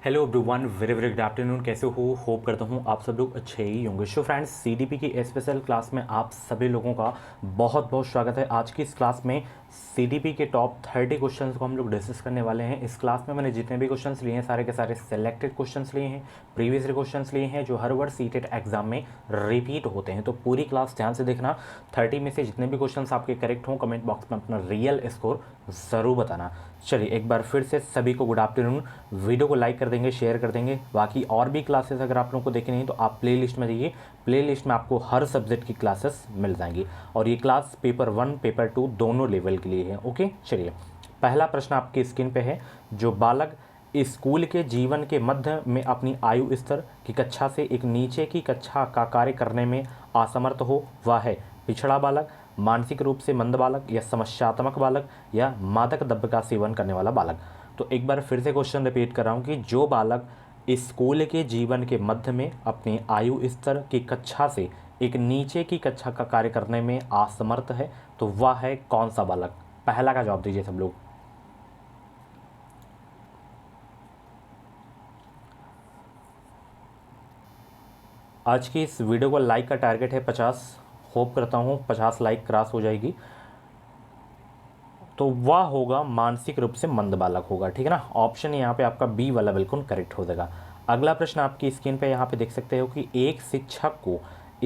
Hello everyone, very very good afternoon. कैसे हो? Hope करता हूँ आप सब लोग अच्छे ही होंगे। सो फ्रेंड्स, सीडीपी की स्पेशल क्लास में आप सभी लोगों का बहुत बहुत स्वागत है। आज की इस क्लास में सीडीपी के टॉप 30 क्वेश्चंस को हम लोग डिस्कस करने वाले हैं। इस क्लास में मैंने जितने भी क्वेश्चंस लिए हैं सारे के सारे सेलेक्टेड क्वेश्चंस लिए हैं, प्रीवियस क्वेश्चंस लिए हैं जो हर बार सीटेट एग्जाम में रिपीट होते हैं। तो पूरी क्लास ध्यान से देखना। 30 में से जितने भी क्वेश्चंस आपके करेक्ट हों कमेंट बॉक्स में अपना रियल स्कोर ज़रूर बताना। चलिए एक बार फिर से सभी को गुड आफ्टरनून। वीडियो को लाइक कर देंगे, शेयर कर देंगे। बाकी और भी क्लासेस अगर आप लोगों को देखनी है तो आप प्लेलिस्ट में जाइए। प्लेलिस्ट में आपको हर सब्जेक्ट की क्लासेस मिल जाएंगी और ये क्लास पेपर 1 पेपर 2 दोनों लेवल के लिए है। ओके, चलिए पहला प्रश्न आपकी स्क्रीन पे है। जो बालक स्कूल के जीवन के मध्य में अपनी आयु स्तर की कक्षा से एक नीचे की कक्षा का कार्य करने में असमर्थ हो वह है पिछड़ा बालक, मानसिक रूप से मंद बालक या समस्यात्मक बालक या मादक द्रव्य का सेवन करने वाला बालक। तो एक बार फिर से क्वेश्चन रिपीट कर रहा हूँ कि जो बालक स्कूल के जीवन के मध्य में अपनी आयु स्तर की कक्षा से एक नीचे की कक्षा का कार्य करने में असमर्थ है तो वह है कौन सा बालक? पहला का जवाब दीजिए सब लोग। आज की इस वीडियो को लाइक का टारगेट है 50। होप करता हूँ 50 लाइक क्रॉस हो जाएगी तो वह होगा मानसिक रूप से मंद बालक होगा। ठीक है ना, ऑप्शन यहाँ पे आपका बी वाला बिल्कुल करेक्ट हो जाएगा। अगला प्रश्न आपकी स्क्रीन पे यहाँ पे देख सकते हो कि एक शिक्षक को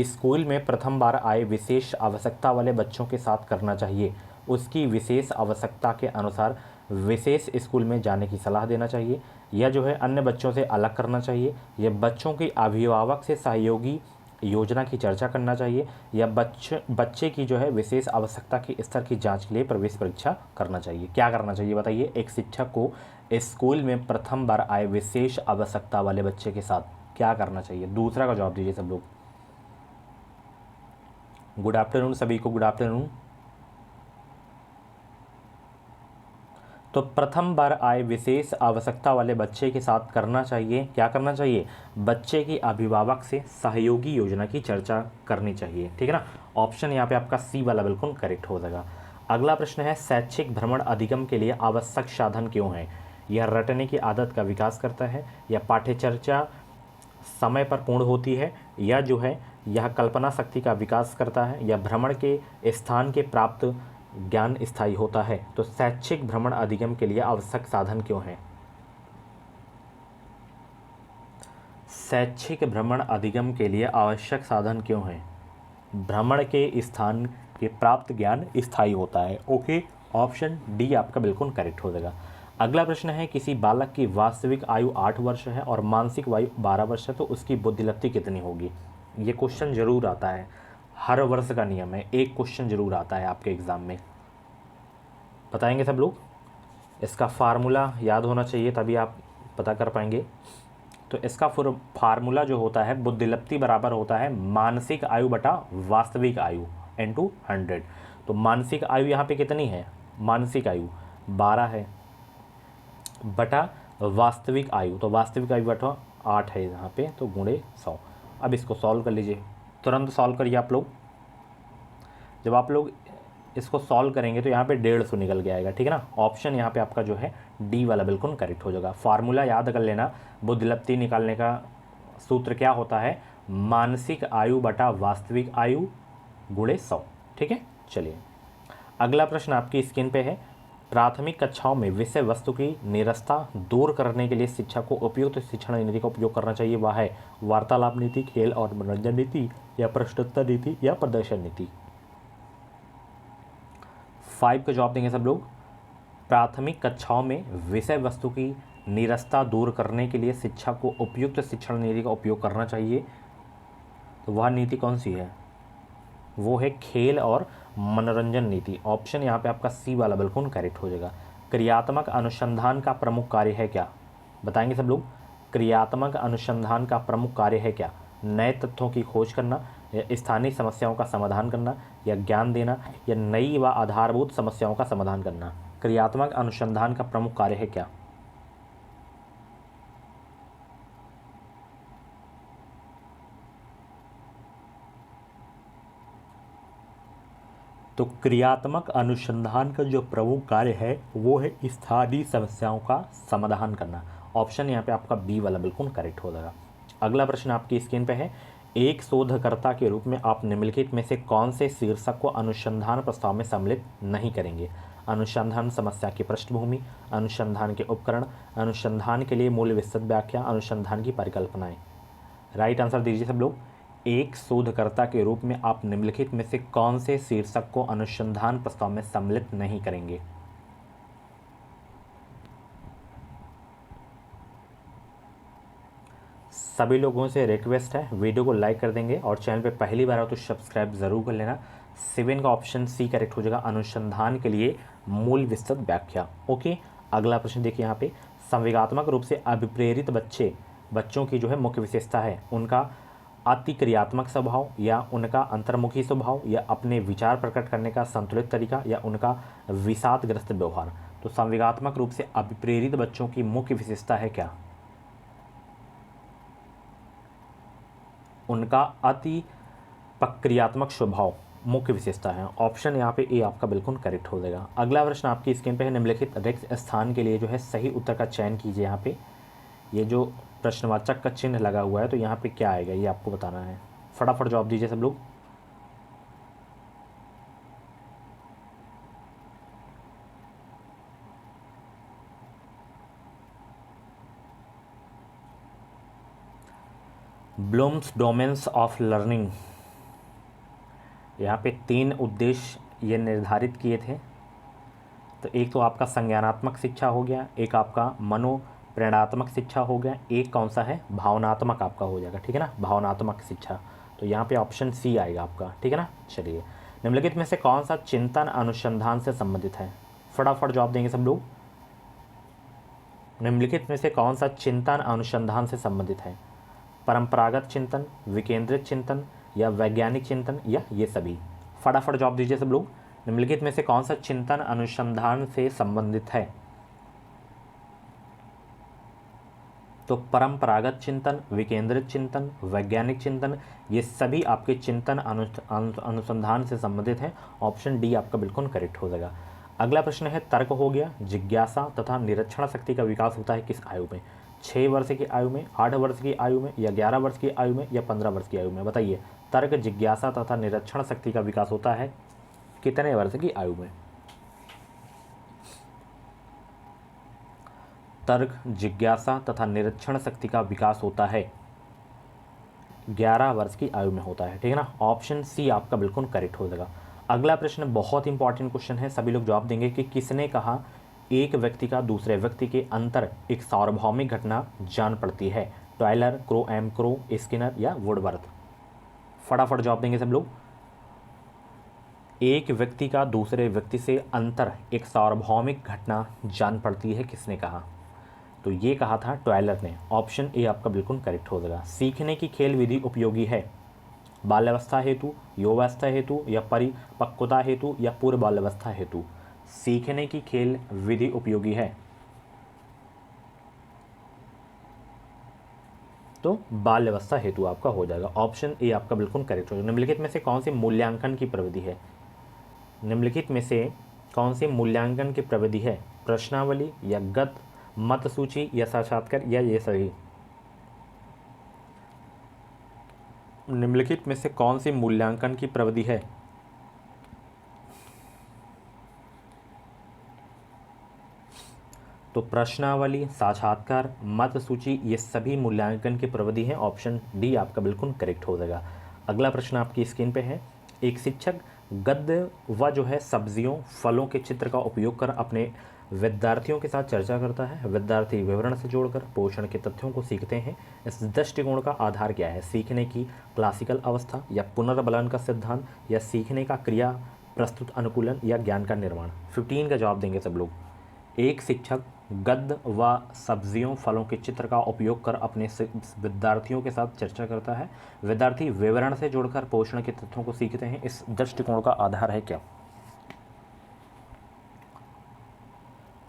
स्कूल में प्रथम बार आए विशेष आवश्यकता वाले बच्चों के साथ करना चाहिए। उसकी विशेष आवश्यकता के अनुसार विशेष स्कूल में जाने की सलाह देना चाहिए, या जो है अन्य बच्चों से अलग करना चाहिए, या बच्चों के अभिभावक से सहयोगी योजना की चर्चा करना चाहिए, या बच्चे की जो है विशेष आवश्यकता के स्तर की जांच के लिए प्रवेश परीक्षा करना चाहिए। क्या करना चाहिए बताइए? एक शिक्षक को स्कूल में प्रथम बार आए विशेष आवश्यकता वाले बच्चे के साथ क्या करना चाहिए? दूसरा का जवाब दीजिए सब लोग। गुड आफ्टरनून सभी को, गुड आफ्टरनून। तो प्रथम बार आए विशेष आवश्यकता वाले बच्चे के साथ करना चाहिए, क्या करना चाहिए? बच्चे के अभिभावक से सहयोगी योजना की चर्चा करनी चाहिए। ठीक है ना, ऑप्शन यहाँ पे आपका सी वाला बिल्कुल करेक्ट हो जाएगा। अगला प्रश्न है, शैक्षिक भ्रमण अधिगम के लिए आवश्यक साधन क्यों है? यह रटने की आदत का विकास करता है, या पाठ्यचर्चा समय पर पूर्ण होती है, या जो है यह कल्पना शक्ति का विकास करता है, या भ्रमण के स्थान के प्राप्त ज्ञान स्थायी होता है। तो शैक्षिक भ्रमण अधिगम के लिए आवश्यक साधन क्यों है? शैक्षिक भ्रमण अधिगम के लिए आवश्यक साधन क्यों है? भ्रमण के स्थान के प्राप्त ज्ञान स्थायी होता है। ओके, ऑप्शन डी आपका बिल्कुल करेक्ट हो जाएगा। अगला प्रश्न है, किसी बालक की वास्तविक आयु 8 वर्ष है और मानसिक आयु 12 वर्ष है तो उसकी बुद्धिलब्धि कितनी होगी? ये क्वेश्चन जरूर आता है, हर वर्ष का नियम है, एक क्वेश्चन जरूर आता है आपके एग्जाम में। बताएंगे सब लोग? इसका फार्मूला याद होना चाहिए तभी आप पता कर पाएंगे। तो इसका फार्मूला जो होता है, बुद्धिलब्धि बराबर होता है मानसिक आयु बटा वास्तविक आयु इनटू 100। तो मानसिक आयु यहाँ पे कितनी है? मानसिक आयु 12 है बटा वास्तविक आयु, तो वास्तविक आयु बटा 8 है यहाँ पे, तो गुणे 100। अब इसको सॉल्व कर लीजिए, तुरंत सॉल्व करिए आप लोग। जब आप लोग इसको सॉल्व करेंगे तो यहाँ पे 150 निकल के आएगा। ठीक है ना, ऑप्शन यहाँ पे आपका जो है डी वाला बिल्कुल करेक्ट हो जाएगा। फार्मूला याद कर लेना, बुद्धिलब्धि निकालने का सूत्र क्या होता है? मानसिक आयु बटा वास्तविक आयु गुणे 100। ठीक है, चलिए अगला प्रश्न आपकी स्क्रीन पे है। प्राथमिक कक्षाओं में विषय वस्तु की नीरसता दूर करने के लिए शिक्षक को उपयुक्त शिक्षण नीति का उपयोग करना चाहिए। वह है वार्तालाप नीति, खेल और मनोरंजन नीति, या प्रश्नोत्तर नीति, या प्रदर्शन नीति। 5 का जवाब देंगे सब लोग। प्राथमिक कक्षाओं में विषय वस्तु की नीरसता दूर करने के लिए शिक्षक को उपयुक्त शिक्षण नीति का उपयोग करना चाहिए। तो वह नीति कौन सी है? वो है खेल और मनोरंजन नीति। ऑप्शन यहाँ पे आपका सी वाला बिल्कुल करेक्ट हो जाएगा। क्रियात्मक अनुसंधान का प्रमुख कार्य है क्या? बताएंगे सब लोग। क्रियात्मक अनुसंधान का प्रमुख कार्य है क्या? नए तथ्यों की खोज करना, या स्थानीय समस्याओं का समाधान करना, या ज्ञान देना, या नई व आधारभूत समस्याओं का समाधान करना। क्रियात्मक अनुसंधान का प्रमुख कार्य है क्या? तो क्रियात्मक अनुसंधान का जो प्रमुख कार्य है वो है स्थानीय समस्याओं का समाधान करना। ऑप्शन यहाँ पे आपका बी वाला बिल्कुल करेक्ट हो जाएगा। अगला प्रश्न आपकी स्क्रीन पे है, एक शोधकर्ता के रूप में आप निम्नलिखित में से कौन से शीर्षक को अनुसंधान प्रस्ताव में सम्मिलित नहीं करेंगे? अनुसंधान समस्या की पृष्ठभूमि, अनुसंधान के उपकरण, अनुसंधान के लिए मूल विस्तृत व्याख्या, अनुसंधान की परिकल्पनाएं। राइट आंसर दीजिए सब लोग। एक शोधकर्ता के रूप में आप निम्नलिखित में से कौन से शीर्षक को अनुसंधान प्रस्ताव में सम्मिलित नहीं करेंगे? सभी लोगों से रिक्वेस्ट है, वीडियो को लाइक कर देंगे और चैनल पे पहली बार हो तो सब्सक्राइब ज़रूर कर लेना। 7 का ऑप्शन सी करेक्ट हो जाएगा, अनुसंधान के लिए मूल विस्तृत व्याख्या। ओके, अगला प्रश्न देखिए यहाँ पे, संवेगात्मक रूप से अभिप्रेरित बच्चों की जो है मुख्य विशेषता है उनका अतिक्रियात्मक स्वभाव, या उनका अंतर्मुखी स्वभाव, या अपने विचार प्रकट करने का संतुलित तरीका, या उनका विषादग्रस्त व्यवहार। तो संवेगात्मक रूप से अभिप्रेरित बच्चों की मुख्य विशेषता है क्या? उनका अति प्रक्रियात्मक स्वभाव मुख्य विशेषता है। ऑप्शन यहाँ पे ए आपका बिल्कुल करेक्ट हो जाएगा। अगला प्रश्न आपकी स्क्रीन पे है, निम्नलिखित रिक्त स्थान के लिए जो है सही उत्तर का चयन कीजिए। यहाँ पे ये जो प्रश्नवाचक का चिन्ह लगा हुआ है तो यहाँ पे क्या आएगा ये आपको बताना है। फटाफट जवाब दीजिए सब लोग। ब्लूम्स डोमेन्स ऑफ लर्निंग, यहाँ पे 3 उद्देश्य ये निर्धारित किए थे। तो एक तो आपका संज्ञानात्मक शिक्षा हो गया, एक आपका मनोप्रेरणात्मक शिक्षा हो गया, एक कौन सा है भावनात्मक आपका हो जाएगा, ठीक है ना, भावनात्मक शिक्षा। तो यहाँ पे ऑप्शन सी आएगा आपका, ठीक है ना। चलिए, निम्नलिखित में से कौन सा चिंतन अनुसंधान से संबंधित है? फटाफट जवाब देंगे सब लोग। निम्नलिखित में से कौन सा चिंतन अनुसंधान से संबंधित है? परंपरागत चिंतन, विकेंद्रित चिंतन, या वैज्ञानिक चिंतन, या ये सभी? फटाफट जवाब दीजिए सब लोग। निम्नलिखित में से कौन सा चिंतन अनुसंधान से संबंधित है? तो परंपरागत चिंतन, विकेंद्रित चिंतन, वैज्ञानिक चिंतन, ये सभी आपके चिंतन अनुसंधान से संबंधित हैं। ऑप्शन डी आपका बिल्कुल करेक्ट हो जाएगा। अगला प्रश्न है, तर्क हो गया, जिज्ञासा तथा निरीक्षण शक्ति का विकास होता है किस आयु में? 6 वर्ष की आयु में, 8 वर्ष की आयु में, या 11 वर्ष की आयु में, या 15 वर्ष की आयु में? बताइए, तर्क, जिज्ञासा तथा निरीक्षण शक्ति का विकास होता है कितने वर्ष की आयु में? तर्क, जिज्ञासा तथा निरीक्षण शक्ति का विकास होता है 11 वर्ष की आयु में होता है, ठीक है ना। ऑप्शन सी आपका बिल्कुल करेक्ट हो जाएगा। अगला प्रश्न बहुत इंपॉर्टेंट क्वेश्चन है, सभी लोग जवाब देंगे कि किसने कहा एक व्यक्ति का दूसरे व्यक्ति के अंतर एक सार्वभौमिक घटना जान पड़ती है? टॉयलर, क्रो, स्किनर, या वुडवर्थ? फटाफट जवाब देंगे सब लोग। एक व्यक्ति का दूसरे व्यक्ति से अंतर एक सार्वभौमिक घटना जान पड़ती है, किसने कहा? तो ये कहा था टॉयलर ने। ऑप्शन ए आपका बिल्कुल करेक्ट हो जाएगा। सीखने की खेल विधि उपयोगी है बाल्यावस्था हेतु, युवावस्था हेतु, या परिपक्वता हेतु, या पूर्व बाल्यावस्था हेतु? सीखने की खेल विधि उपयोगी है तो बाल्यावस्था हेतु आपका हो जाएगा। ऑप्शन ए आपका बिल्कुल करेक्ट हो जाएगा। निम्नलिखित में से कौन सी मूल्यांकन की प्रविधि है? निम्नलिखित में से कौन सी मूल्यांकन की प्रविधि है? प्रश्नावली, या गत मत सूची, या साक्षात्कार, या ये सही? निम्नलिखित में से कौन सी मूल्यांकन की प्रविधि है? तो प्रश्नावली, साक्षात्कार, मत सूची, ये सभी मूल्यांकन की प्रविधि हैं। ऑप्शन डी आपका बिल्कुल करेक्ट हो जाएगा। अगला प्रश्न आपकी स्क्रीन पे है, एक शिक्षक गद्य व जो है सब्जियों, फलों के चित्र का उपयोग कर अपने विद्यार्थियों के साथ चर्चा करता है। विद्यार्थी विवरण से जोड़कर पोषण के तथ्यों को सीखते हैं। इस दृष्टिकोण का आधार क्या है? सीखने की क्लासिकल अवस्था, या पुनर्बलन का सिद्धांत, या सीखने का क्रिया प्रस्तुत अनुकूलन, या ज्ञान का निर्माण? 15 का जवाब देंगे सब लोग। एक शिक्षक गद्य व सब्जियों, फलों के चित्र का उपयोग कर अपने विद्यार्थियों के साथ चर्चा करता है। विद्यार्थी विवरण से जोड़कर पोषण के तथ्यों को सीखते हैं। इस दृष्टिकोण का आधार है क्या?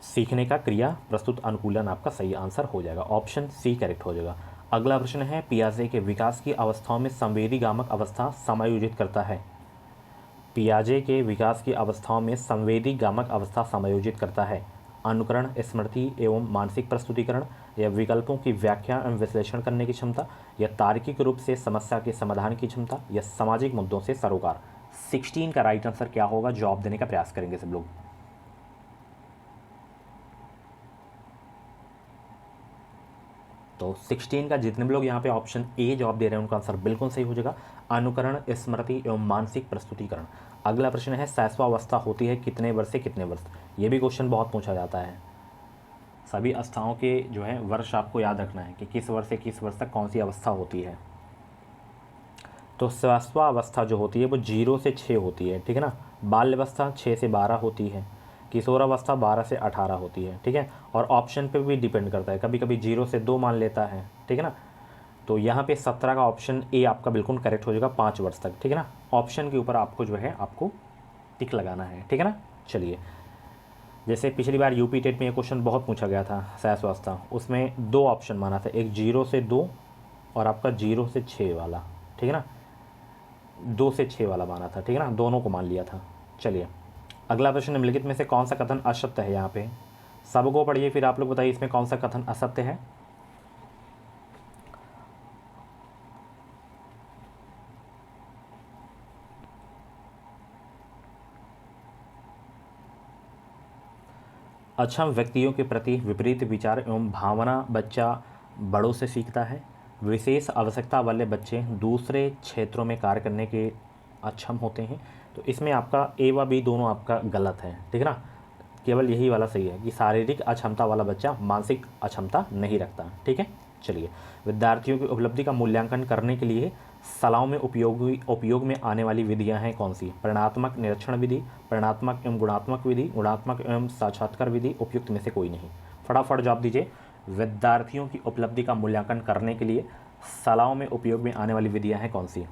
सीखने का क्रिया प्रस्तुत अनुकूलन आपका सही आंसर हो जाएगा। ऑप्शन सी करेक्ट हो जाएगा। अगला प्रश्न है, पियाजे के विकास की अवस्थाओं में संवेदी गामक अवस्था समायोजित करता है? पियाजे के विकास की अवस्थाओं में संवेदी गामक अवस्था समायोजित करता है। अनुकरण, स्मृति एवं मानसिक प्रस्तुतिकरण, या विकल्पों की व्याख्या एवं विश्लेषण करने की क्षमता, या तार्किक रूप से समस्या के समाधान की क्षमता, या सामाजिक मुद्दों से सरोकार। 16 का राइट आंसर क्या होगा, जवाब देने का प्रयास करेंगे सब लोग। तो 16 का जितने भी लोग यहाँ पे ऑप्शन ए जवाब दे रहे हैं उनका आंसर बिल्कुल सही हो जाएगा, अनुकरण, स्मृति एवं मानसिक प्रस्तुतिकरण। अगला प्रश्न है शैशवावस्था होती है कितने वर्ष से कितने वर्ष। ये भी क्वेश्चन बहुत पूछा जाता है। सभी अवस्थाओं के जो है वर्ष आपको याद रखना है कि किस वर्ष से किस वर्ष तक कौन सी अवस्था होती है। तो शैशवावस्था जो होती है वो 0 से 6 होती है, ठीक है ना। बाल्यावस्था 6 से 12 होती है, किशोरावस्था 12 से 18 होती है, ठीक है। और ऑप्शन पे भी डिपेंड करता है, कभी कभी 0 से 2 मान लेता है, ठीक है ना। तो यहाँ पे 17 का ऑप्शन ए आपका बिल्कुल करेक्ट हो जाएगा, 5 वर्ष तक, ठीक है ना। ऑप्शन के ऊपर आपको जो है आपको टिक लगाना है, ठीक है ना। चलिए, जैसे पिछली बार यूपी टेट में ये क्वेश्चन बहुत पूछा गया था शैशवावस्था, उसमें 2 ऑप्शन माना था, एक 0 से 2 और आपका 0 से 6 वाला, ठीक है ना। 2 से 6 वाला माना था, ठीक है ना, दोनों को मान लिया था। चलिए, अगला प्रश्न, निम्नलिखित में से कौन सा कथन असत्य है। यहाँ पे सबको पढ़िए, फिर आप लोग बताइए इसमें कौन सा कथन असत्य है। अक्षम व्यक्तियों के प्रति विपरीत विचार एवं भावना बच्चा बड़ों से सीखता है। विशेष आवश्यकता वाले बच्चे दूसरे क्षेत्रों में कार्य करने के अक्षम होते हैं। तो इसमें आपका ए व बी दोनों आपका गलत है, ठीक है ना। केवल यही वाला सही है कि शारीरिक अक्षमता वाला बच्चा मानसिक अक्षमता नहीं रखता, ठीक है। चलिए, विद्यार्थियों की उपलब्धि का मूल्यांकन करने के लिए सलाहों में उपयोग में आने वाली विधियां हैं कौन सी। परिणात्मक निरीक्षण विधि, परिणात्मक एवं गुणात्मक विधि, गुणात्मक एवं साक्षात्कार विधि, उपयुक्त में से कोई नहीं। फटाफट जवाब दीजिए। विद्यार्थियों की उपलब्धि का मूल्यांकन करने के लिए सलाहों में उपयोग में आने वाली विधियां हैं कौन सी।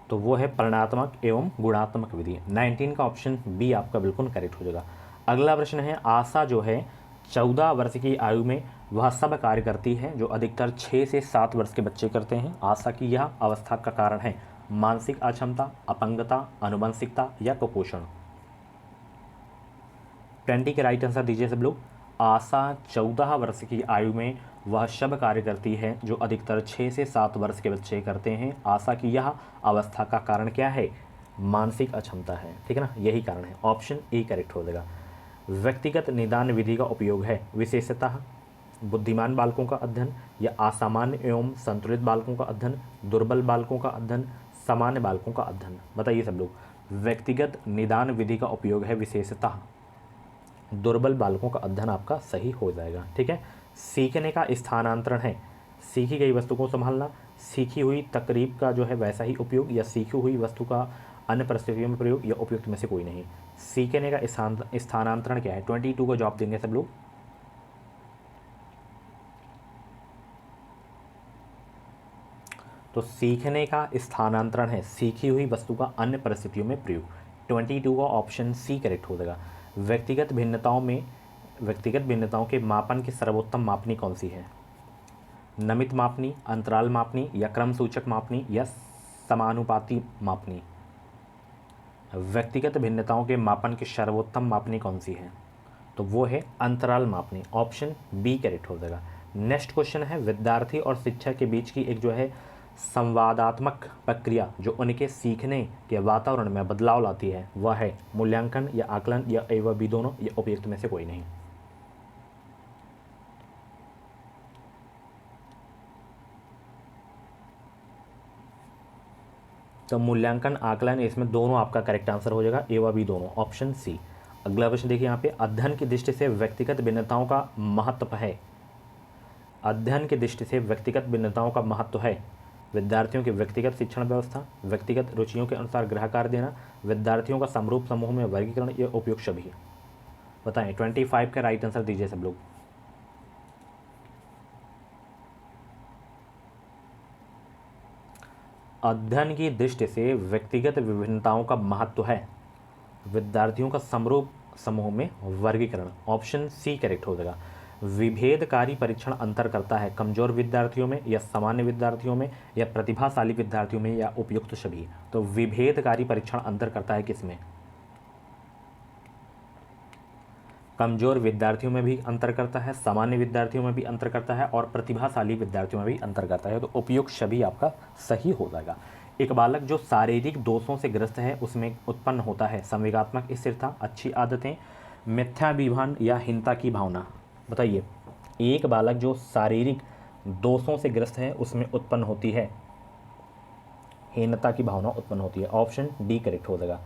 तो वो है परिणात्मक एवं गुणात्मक विधि। 19 का ऑप्शन बी आपका बिल्कुल करेक्ट हो जाएगा। अगला प्रश्न है, आशा जो है 14 वर्ष की आयु में वह सब कार्य करती है जो अधिकतर 6 से 7 वर्ष के बच्चे करते हैं। आशा की यह अवस्था का कारण है मानसिक अक्षमता, अपंगता, आनुवंशिकता या कुपोषण। 20 के राइट आंसर दीजिए सब लोग। आशा 14 वर्ष की आयु में वह सब कार्य करती है जो अधिकतर 6 से 7 वर्ष के बच्चे करते हैं। आशा की यह अवस्था का कारण क्या है, मानसिक अक्षमता है, ठीक है ना, यही कारण है। ऑप्शन ए करेक्ट हो जाएगा। व्यक्तिगत निदान विधि का उपयोग है विशेषतः बुद्धिमान बालकों का अध्ययन या असामान्य एवं संतुलित बालकों का अध्ययन, दुर्बल बालकों का अध्ययन, सामान्य बालकों का अध्ययन। बताइए सब लोग। व्यक्तिगत निदान विधि का उपयोग है विशेषतः दुर्बल बालकों का अध्ययन आपका सही हो जाएगा, ठीक है। सीखने का स्थानांतरण है सीखी गई वस्तु को संभालना, सीखी हुई तकरीब का जो है वैसा ही उपयोग, या सीखी हुई वस्तु का अन्य परिस्थितियों में प्रयोग, या उपयुक्त में से कोई नहीं। सीखने का स्थानांतरण क्या है, 22 का जवाब देंगे सब लोग। तो सीखने का स्थानांतरण है सीखी हुई वस्तु का अन्य परिस्थितियों में प्रयोग। 22 का ऑप्शन सी करेक्ट हो जाएगा। व्यक्तिगत भिन्नताओं के मापन की सर्वोत्तम मापनी कौन सी है। नमित मापनी, अंतराल मापनी, या क्रम सूचक मापनी, या समानुपाती मापनी। व्यक्तिगत भिन्नताओं के मापन की सर्वोत्तम मापनी कौन सी है, तो वो है अंतराल मापनी। ऑप्शन बी करेक्ट हो जाएगा। नेक्स्ट क्वेश्चन है, विद्यार्थी और शिक्षक के बीच की एक जो है संवादात्मक प्रक्रिया जो उनके सीखने के वातावरण में बदलाव लाती है वह है मूल्यांकन या आकलन, या ए व बी दोनों, या उपयुक्त में से कोई नहीं। तो मूल्यांकन, आकलन, इसमें दोनों आपका करेक्ट आंसर हो जाएगा, ए व बी दोनों, ऑप्शन सी। अगला प्रश्न देखिए यहाँ पे, अध्ययन की दृष्टि से व्यक्तिगत भिन्नताओं का महत्व है। अध्ययन की दृष्टि से व्यक्तिगत भिन्नताओं का महत्व है विद्यार्थियों की व्यक्तिगत शिक्षण व्यवस्था, व्यक्तिगत रुचियों के अनुसार गृह कार्य देना, विद्यार्थियों का समरूप समूह में वर्गीकरण, या उपयुक्त सभी। बताएं, 25 का राइट आंसर दीजिए सब लोग। अध्ययन की दृष्टि से व्यक्तिगत विभिन्नताओं का महत्व है विद्यार्थियों का समरूप समूह में वर्गीकरण। ऑप्शन सी करेक्ट हो जाएगा। विभेदकारी परीक्षण अंतर करता है कमजोर विद्यार्थियों में, या सामान्य विद्यार्थियों में, या प्रतिभाशाली विद्यार्थियों में, या उपयुक्त सभी। तो विभेदकारी परीक्षण अंतर करता है किसमें, कमज़ोर विद्यार्थियों में भी अंतर करता है, सामान्य विद्यार्थियों में भी अंतर करता है और प्रतिभाशाली विद्यार्थियों में भी अंतर करता है। तो उपयुक्त सभी आपका सही हो जाएगा। एक बालक जो शारीरिक दोषों से ग्रस्त है उसमें उत्पन्न होता है संवेगात्मक स्थिरता, अच्छी आदतें, मिथ्याभिमान या हीनता की भावना। बताइए, एक बालक जो शारीरिक दोषों से ग्रस्त है उसमें उत्पन्न होती है हीनता की भावना उत्पन्न होती है। ऑप्शन डी करेक्ट हो जाएगा।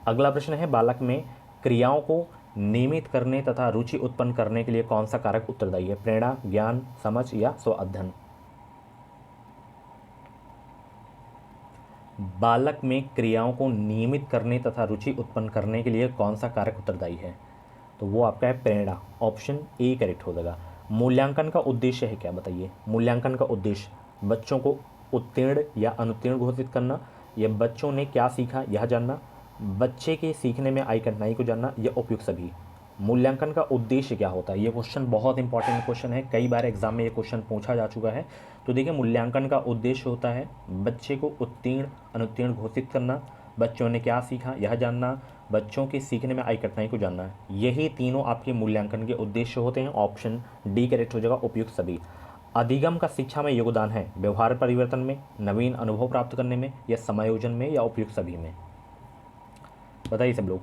अगला प्रश्न है, बालक में क्रियाओं को नियमित करने तथा रुचि उत्पन्न करने के लिए कौन सा कारक उत्तरदायी है? प्रेरणा, ज्ञान, समझ या स्व अध्ययन। बालक में क्रियाओं को नियमित करने तथा रुचि उत्पन्न करने के लिए कौन सा कारक उत्तरदायी है? तो वो आपका है प्रेरणा। ऑप्शन ए करेक्ट हो जाएगा। मूल्यांकन का उद्देश्य है क्या? बताइए, मूल्यांकन का उद्देश्य बच्चों को उत्तीर्ण या अनुत्तीर्ण घोषित करना, या बच्चों ने क्या सीखा यह जानना, बच्चे के सीखने में आई कठिनाई को जानना, या उपयुक्त सभी। मूल्यांकन का उद्देश्य क्या होता है? ये क्वेश्चन बहुत इंपॉर्टेंट क्वेश्चन है, कई बार एग्जाम में ये क्वेश्चन पूछा जा चुका है। तो देखिए, मूल्यांकन का उद्देश्य होता है बच्चे को उत्तीर्ण अनुत्तीर्ण घोषित करना, बच्चों ने क्या सीखा यह जानना, बच्चों के सीखने में आई कठिनाई को जानना। यही तीनों आपके मूल्यांकन के उद्देश्य होते हैं। ऑप्शन डी करेक्ट हो जाएगा, उपयुक्त सभी। अधिगम का शिक्षा में योगदान है व्यवहार परिवर्तन में, नवीन अनुभव प्राप्त करने में, या समायोजन में, या उपयुक्त सभी में। बताइए सब लोग।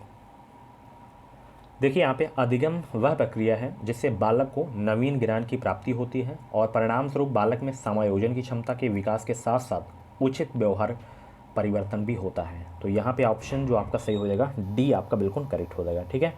देखिए, यहाँ पे अधिगम वह प्रक्रिया है जिससे बालक को नवीन ज्ञान की प्राप्ति होती है और परिणाम स्वरूप बालक में समायोजन की क्षमता के विकास के साथ साथ उचित व्यवहार परिवर्तन भी होता है। तो यहाँ पे ऑप्शन जो आपका सही हो जाएगा डी आपका बिल्कुल करेक्ट हो जाएगा। ठीक है।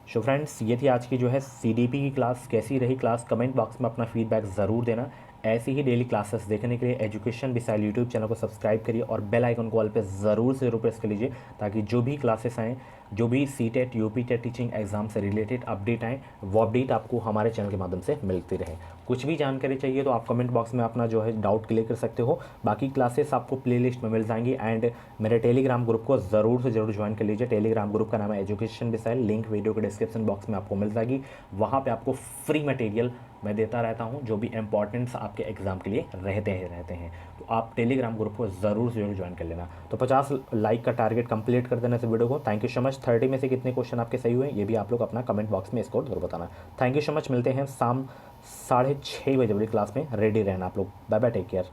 सो फ्रेंड्स, ये थी आज की जो है सीडीपी की क्लास। कैसी रही क्लास कमेंट बॉक्स में अपना फीडबैक ज़रूर देना। ऐसी ही डेली क्लासेस देखने के लिए एजुकेशन विशाल यूट्यूब चैनल को सब्सक्राइब करिए और बेल आइकन को ऑल पे ज़रूर से ज़रूर प्रेस कर लीजिए, ताकि जो भी क्लासेस आएँ, जो भी CTET UP TET teaching exam से रिलेटेड अपडेट आएँ, वो अपडेट आपको हमारे चैनल के माध्यम से मिलती रहे। कुछ भी जानकारी चाहिए तो आप कमेंट बॉक्स में अपना जो है डाउट क्लियर कर सकते हो। बाकी क्लासेस आपको प्लेलिस्ट में मिल जाएंगी। एंड मेरे टेलीग्राम ग्रुप को ज़रूर से ज़रूर ज्वाइन कर लीजिए। टेलीग्राम ग्रुप का नाम है एजुकेशन विशाल, लिंक वीडियो के डिस्क्रिप्शन बॉक्स में आपको मिल जाएगी। वहाँ पर आपको फ्री मटेरियल मैं देता रहता हूँ जो भी इंपॉर्टेंट्स आपके एग्जाम के लिए रहते हैं। तो आप टेलीग्राम ग्रुप को ज़रूर से ज़रूर ज्वाइन कर लेना। तो 50 लाइक का टारगेट कंप्लीट कर देना इस वीडियो को। Thank you so much. 30 में से कितने क्वेश्चन आपके सही हुए ये भी आप लोग अपना कमेंट बॉक्स में स्कोर जरूर बताना। Thank you so much. मिलते हैं शाम 6:30 बजे वाली क्लास में। रेडी रहना आप लोग। Bye bye, take care.